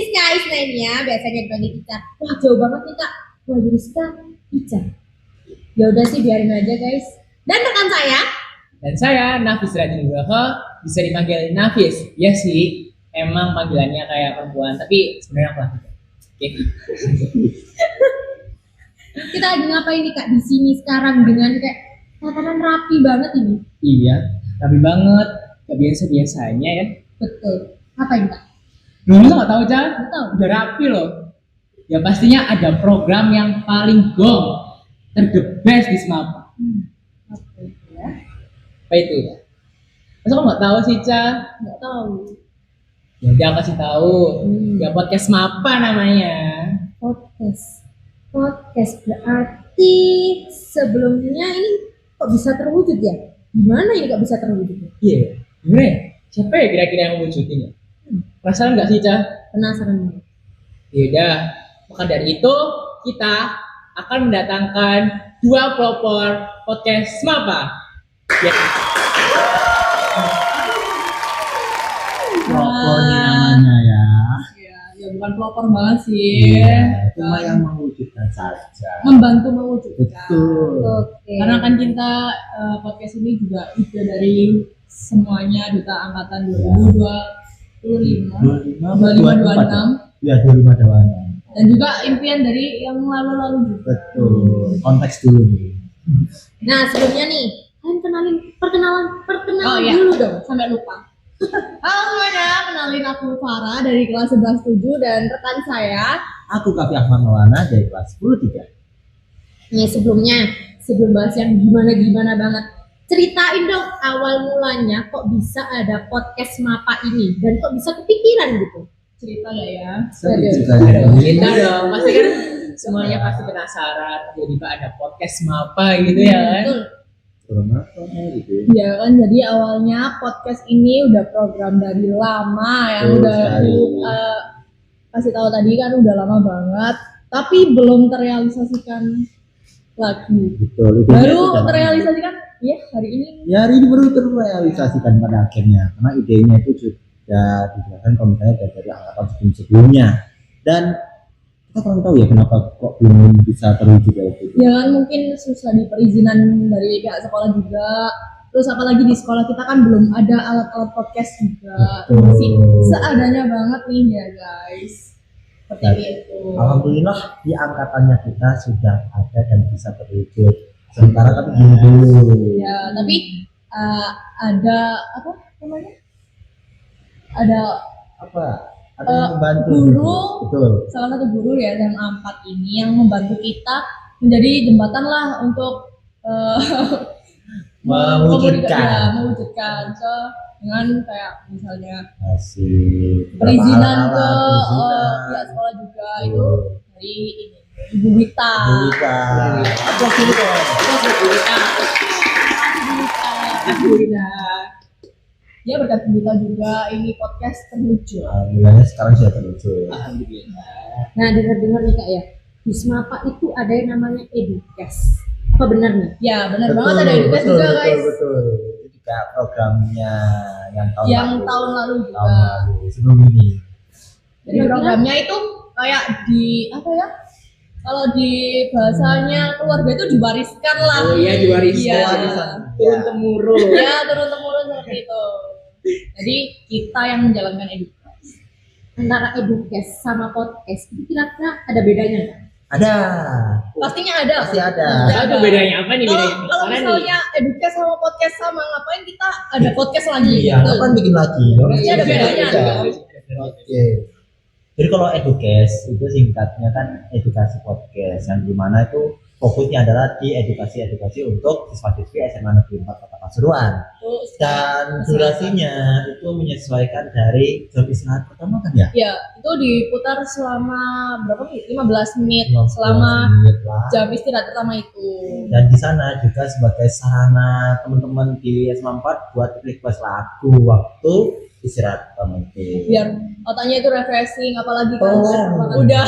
Rizka Isnania, biasanya dipanggil Ica. Wah jauh banget nih kak. Wah Rizka, Ica. Ya udah sih biarin aja guys. Dan rekan saya. Dan saya Nafis Radhinugraha, bisa dipanggil Nafis. Ya sih, emang panggilannya kayak perempuan, tapi sebenarnya aku laki. Oke. Kita lagi ngapain nih kak di sini sekarang dengan kayak tatanan rapi banget ini. Iya, rapi banget. Gak biasa-biasanya ya. Betul. Ngapain kak? Dulu nggak tahu Cah, Tahu. udah rapi loh. Ya pastinya ada program yang paling gong, the best di Semapa. Apa itu ya? Apa itu ya? Masa kamu nggak tahu sih Cah? Nggak tahu. Ya udah aku kasih tahu. Ya podcast Semapa namanya. Podcast berarti sebelumnya ini kok bisa terwujud ya? Gimana ini kok bisa terwujud ya? Iya, gimana ya? Siapa ya kira-kira yang wujudin ya? Penasaran nggak sih Cah? Penasaran banget. Yaudah, maka dari itu kita akan mendatangkan dua pelopor podcast Semapa. Ya. Pelopor nih namanya ya. Ya bukan pelopor banget sih. Iya, cuma yang mewujudkan saja. Membantu mewujudkan. Betul. Oke. Karena kan kita podcast ini juga ide dari semuanya duta angkatan 2025, 2526 Ya 2526. dan juga impian dari yang lalu-lalu juga. Betul. Konteks dulu nih. Nah sebelumnya nih, kalian perkenalan Oh, iya. dulu dong. Sampai lupa. Halo semuanya, kenalin aku Farah dari kelas 11-7 dan rekan saya. Aku Kafi Ahmad Maulana dari kelas 10-3. Nih sebelum bahas yang gimana banget, ceritain dong awal mulanya kok bisa ada podcast Mapa ini dan kok bisa kepikiran gitu. Cerita gak ya? Kita dong, pasti kan semuanya pasti penasaran. Jadi Pak ada podcast Semapa gitu ya kan? Betul. Kurang apa gitu. Ya kan, jadi awalnya podcast ini udah program dari lama yang Betul udah sekali. aku kasih tahu tadi kan udah lama banget, tapi belum terrealisasikan lagi. Betul. Baru terrealisasikan ya hari ini. Ya hari ini baru terrealisasikan pada akhirnya karena idenya itu sudah dijelaskan kalau misalnya dari angkatan sebelumnya dan kita kurang tahu ya kenapa kok belum bisa terwujud ya waktu itu. Ya kan mungkin susah di perizinan dari pihak sekolah juga. Terus apalagi di sekolah kita kan belum ada alat-alat podcast juga. Betul. Masih seadanya banget nih ya guys. Seperti Dan itu. Alhamdulillah di angkatannya kita sudah ada dan bisa terwujud. Sementara kami gini dulu. Ya, tapi ada apa namanya? Ada Apa? Ada yang membantu. guru. gitu. Betul. salah satu guru ya yang A4 ini yang membantu kita menjadi jembatan lah untuk mewujudkan dengan kayak misalnya Masih perizinan ke perizinan. pihak sekolah juga Betul. itu dari ini Ibu Wita. Kita apa sih itu? Ya berkat Ibu Wita juga ini podcast terlucu. Alhamdulillah sekarang sudah terwujud. Alhamdulillah. Nah dengar nih kak ya, di Semapa itu ada yang namanya Edukes. Apa benar nih? Ya benar Betul, banget ada edukasi betul, juga guys. Betul. Itu juga programnya yang Tahun lalu juga. Tahun lalu sebelum ini. Jadi programnya itu kayak di apa ya? Kalau di bahasanya keluarga itu diwariskan lah. Oh iya diwariskan. Iya. Turun temurun. Ya turun temurun seperti itu. Jadi kita yang menjalankan edukasi. Antara Edukes sama podcast itu kira-kira ada bedanya nggak? Ada. Pastinya ada. Pasti ada. Apa bedanya? Apa nih bedanya? Kalau Penasaran nih. misalnya edukasi sama podcast sama, ngapain kita ada podcast lagi? Iya, gitu. kapan bikin lagi? Pasti ada bedanya. Oke. Jadi kalau edukes itu singkatnya kan edukasi podcast yang dimana itu fokusnya adalah di edukasi untuk siswa-siswi SMA Negeri 4 Kota Pasuruan. Dan durasinya itu menyesuaikan dari jam istirahat pertama kan ya? Ya, itu diputar selama berapa menit? 15 menit 15 selama menit lah. jam istirahat pertama itu. Dan di sana juga sebagai sarana teman-teman di SMA 4 buat request lagu waktu istirahat pertama itu. Biar otaknya itu refreshing, apalagi kan Oh. udah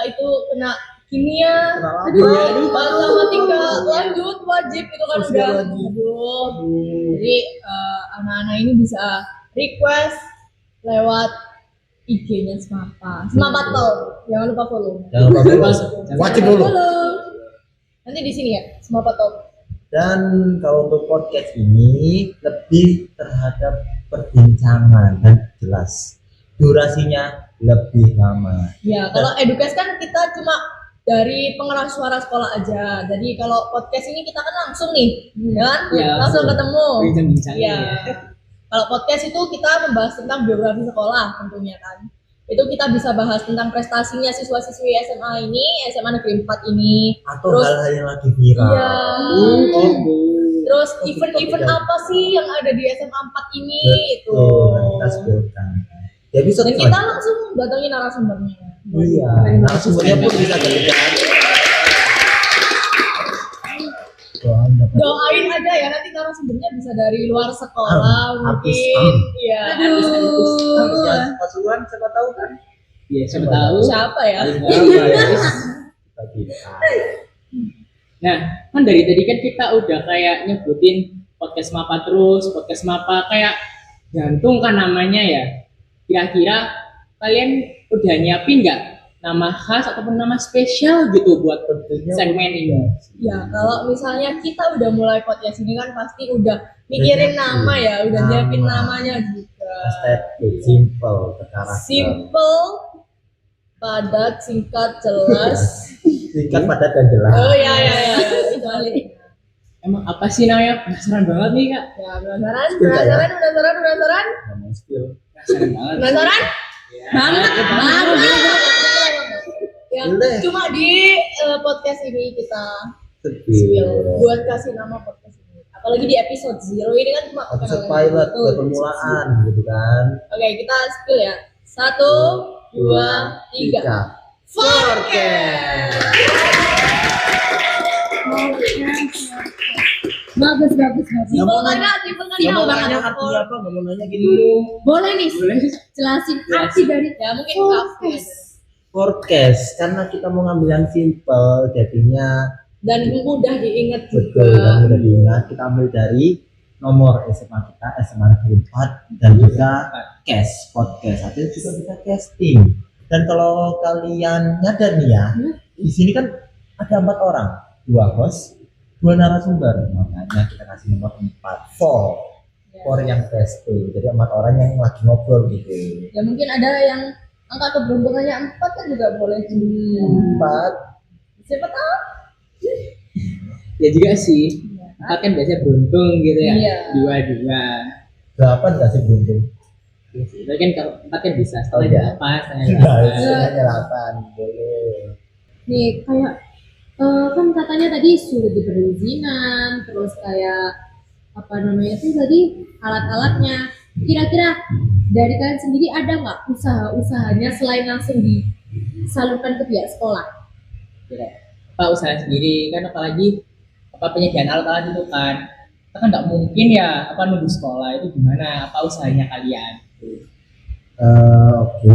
itu kena kimia, Aduh. matematika lanjut wajib itu kan Sosial udah. wajib. Aduh. Jadi anak-anak ini bisa request lewat IG-nya Semapa. Semapa Talk. Jangan lupa follow. Jangan lupa Jangan follow. lupa- Wajib dulu. Follow. Nanti di sini ya, Semapa Talk. Dan kalau untuk podcast ini lebih terhadap perbincangan dan jelas. Durasinya lebih lama. Ya, kalau edukasi kan kita cuma dari pengeras suara sekolah aja. Jadi kalau podcast ini kita kan langsung nih, ya kan? Ya, langsung langsung. ketemu. Bincang-bincangnya Ya. ya. Kalau podcast itu kita membahas tentang biografi sekolah tentunya kan. Itu kita bisa bahas tentang prestasinya siswa-siswi SMA ini, SMA Negeri 4 ini. Atau Terus- hal-hal yang lagi viral. Iya. Terus Topik-topik event-event yang- apa sih yang ada di SMA 4 ini itu. Betul, kita sebutkan. Ya bisa Dan kita langsung datangin narasumbernya. Iya, narasumbernya pun bisa dari Doain aja ya nanti narasumbernya bisa dari luar sekolah Artis, mungkin. Iya. Artis Pasuruan siapa tahu kan? Iya, siapa tahu. Siapa ya? Kita. Nah, kan dari tadi kan kita udah kayak nyebutin podcast Mapa terus, podcast Mapa kayak gantung kan namanya ya. Kira-kira kalian udah nyiapin nggak nama khas ataupun nama spesial gitu buat Tentunya segmen ini? Ya, kalau misalnya kita udah mulai podcast ini kan pasti udah mikirin nama ya, udah nyiapin namanya juga. estetik, simple, terkarakter. Simple, padat, singkat, jelas. Singkat, padat dan jelas. Oh ya itu kali. Emang apa sih namanya? Penasaran banget nih kak. Ya, penasaran. Ngomong skill. Penasaran banget. Penasaran? Banget. Ya, Boleh. cuma di podcast ini kita Skill. buat kasih nama podcast ini. Apalagi di episode 0 ini kan cuma Episode perkenalan. pilot, Betul. permulaan gitu kan. Oke, kita spill ya. 1, 2, 3. Forecast. Bagus. Simpel kan ya? Simpel kan ya? Kamu Udah nanya nggak arti ada apa? Kamu nanya gitu dulu. Boleh nih, Boleh sih? jelasin arti dari ya mungkin podcast. kafe Forecast, karena kita mau ngambil yang simple, jadinya dan mudah diingat betul dan juga. mudah diingat. Kita ambil dari nomor SMA kita, SMA Negeri 4 dan juga podcast. Artinya juga bisa casting. Dan kalau kalian nyadar nih ya, di sini kan ada 4 orang, 2 host, 2 narasumber. Makanya kita kasih nomor 4, 4 yang casting. Jadi 4 orang yang lagi ngobrol gitu. Ya mungkin ada yang angka keberuntungannya 4 kan juga boleh juga. 4 Siapa tahu? Ya juga sih. Kita kan biasanya beruntung gitu ya. Iya. Dua-dua. 8 kasih beruntung. Iya sih. Tapi kan kalau empat kan bisa. Oh, Setengah iya. delapan, setengah Nah, delapan. istilahnya 8 boleh. Nih kayak kan katanya tadi sudah diberi izinan, terus kayak apa namanya itu tadi alat-alatnya. Kira-kira dari kalian sendiri ada nggak usaha-usahanya selain langsung disalurkan ke pihak sekolah? Apa usaha sendiri kan, apalagi apa penyediaan alat-alat itu kan kita kan nggak mungkin ya apa nunggu sekolah. Itu gimana, apa usahanya kalian? Oke.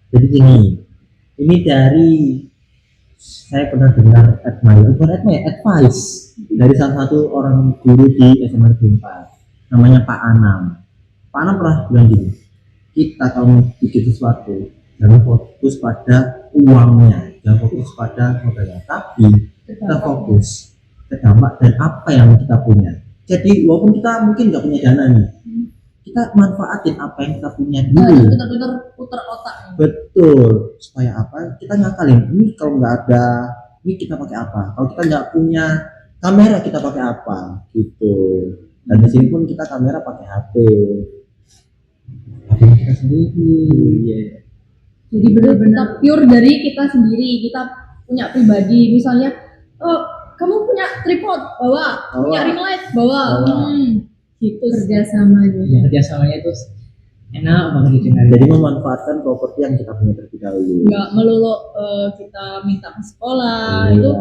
Jadi ini dari saya pernah dengar advice dari salah satu orang guru di SMA Negeri 4, namanya Pak Anam. Pak Anam pernah bilang gini, kita kalau bikin sesuatu jangan fokus pada uangnya, jangan fokus pada modalnya, tapi kita fokus ke dampak dan apa yang kita punya. Jadi walaupun kita mungkin nggak punya dana nih, kita manfaatin apa yang kita punya dulu. Bener-bener puter otak. Betul, supaya apa? Kita ngakalin. Ini kalau nggak ada, ini kita pakai apa? Kalau kita nggak punya kamera, kita pakai apa? Gitu. Dan di sini pun kita kamera pakai HP. HP kita sendiri. Iya. Jadi benar-benar pure dari kita sendiri, kita punya pribadi. Misalnya, oh kamu punya tripod, bawa. Punya ring light, bawa. Bawa. Gitu kerjasama Iya, juga. kerjasamanya itu enak banget didengar. Jadi memanfaatkan properti yang kita punya terlebih dahulu. Nggak melulu kita minta ke sekolah, Iya. itu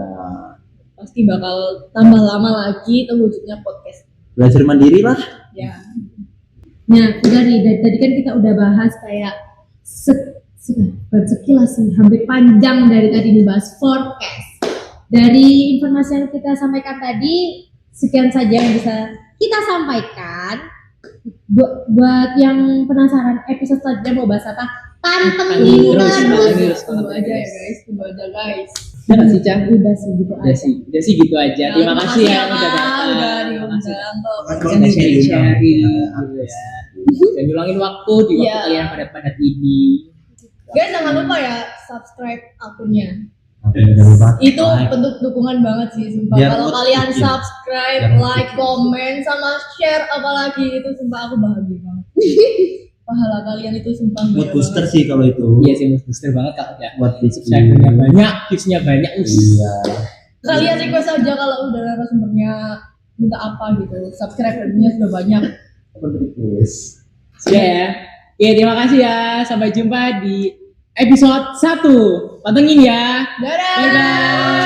pasti bakal tambah lama lagi terwujudnya podcast. Belajar mandiri lah. Ya. Nah, udah nih, dari tadi kan kita udah bahas kayak sekilas sih, hampir panjang dari tadi dibahas forecast. Dari informasi yang kita sampaikan tadi, sekian saja yang bisa kita sampaikan. Buat yang penasaran episode selanjutnya mau bahas apa, Pantengin pantengin terus, terus. pantengin terus. Tunggu aja ya guys, tunggu aja guys. Udah nggak sih, Cang? Udah sih gitu Udah aja. sih gitu aja. Terima kasih ya udah Kak, datang. udah Terima kasih. diundang kok. Udah sharing-sharing gitu ya. Dan nyulangin waktu di waktu Iya. kalian padat-padat ini. Guys, jangan lupa ya subscribe akunnya. Jangan lupa Itu like. bentuk dukungan banget sih sumpah. Biar Kalau mood kalian bikin. subscribe, Biar mood like, bikin. komen, sama share apalagi itu sumpah aku bahagia banget. Pahala kalian itu sumpah Mood beda booster banget. sih kalau itu. Iya sih, booster banget kalau udah Buat subscribernya banyak, viewsnya banyak. Iya. Kalian request aja kalau udah narasumbernya minta apa gitu. Subscribernya sudah banyak. Request. Sudah ya. Oke, terima kasih ya. Sampai jumpa di episode 1. Pantengin ya. Dadah. Bye bye.